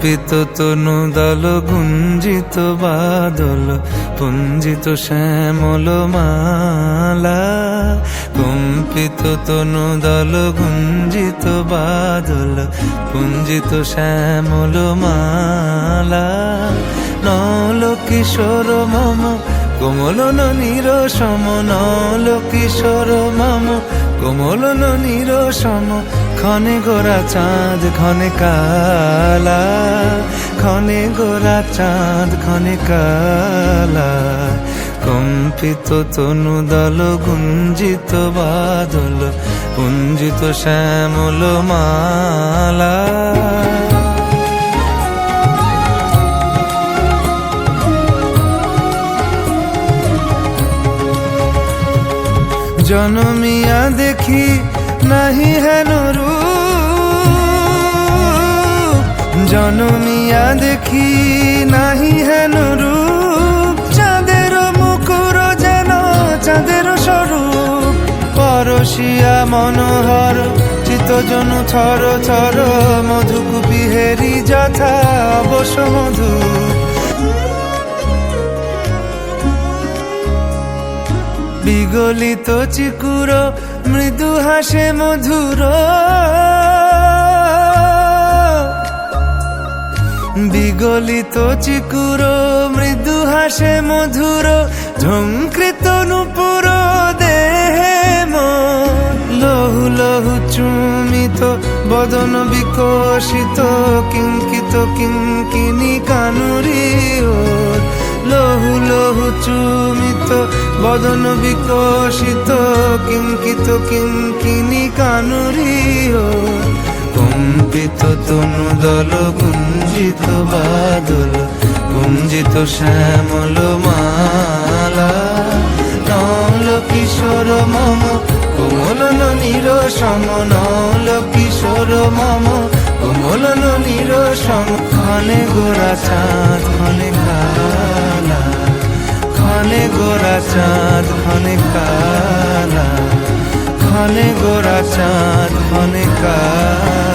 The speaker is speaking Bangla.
কম্পিত তনু দল গুঞ্জিত বাদল পুঞ্জিত শ্যামল মালা, কম্পিত তনু দল গুঞ্জিত বাদল পুঞ্জিত শ্যামল মালা। নল কিশোর মম কোমলন নিরসম, নল কিশোর মম কোমলন নিরসম, ক্ষণে গোরা চাঁদ ক্ষণে কালা, ক্ষণে গোরা চাঁদ ক্ষণে কালা। কম্পিত তনু দল গুঞ্জিত বাদল পুঞ্জিত শ্যামল মালা। জনমিয়া দেখি নাহি হেন রূপ, জনমিয়া দেখি নাহি হেন রূপ, চাঁদের মুকুর যেন চাঁদের স্বরূপ, পরশিয়া মনোহর চিত্তজনু থর থর, মধুকুপি হেরি যথা অবশ্য মধু। বিগলিত চিকুর মৃদু হাসে মধুর, বিগলিত চিকুর মৃদু হাসে মধুর, ঝঙ্কৃত নূপুর দেহে মন, লহু লহু চুমিত বদন বিকশিত, কিঙ্কিত কিঙ্কিনি কানুরি ওর, লহু লহু চুমিত বদন বিকশিত, কিঙ্কিত কিঙ্কিনি কানুরি ওর। কম্পিত তনু দল গুঞ্জিত বাদল গুঞ্জিত শ্যামল মালা, নল কিশোর মম কোমলন নিরসম, নল কিশোর মম কোমলন নিরসম, ক্ষণে গোরা চাঁদ ক্ষণে কালা, ক্ষণে গোরা চাঁদ ক্ষণে কালা, ক্ষণে গোরা চাঁদ ক্ষণে কালা।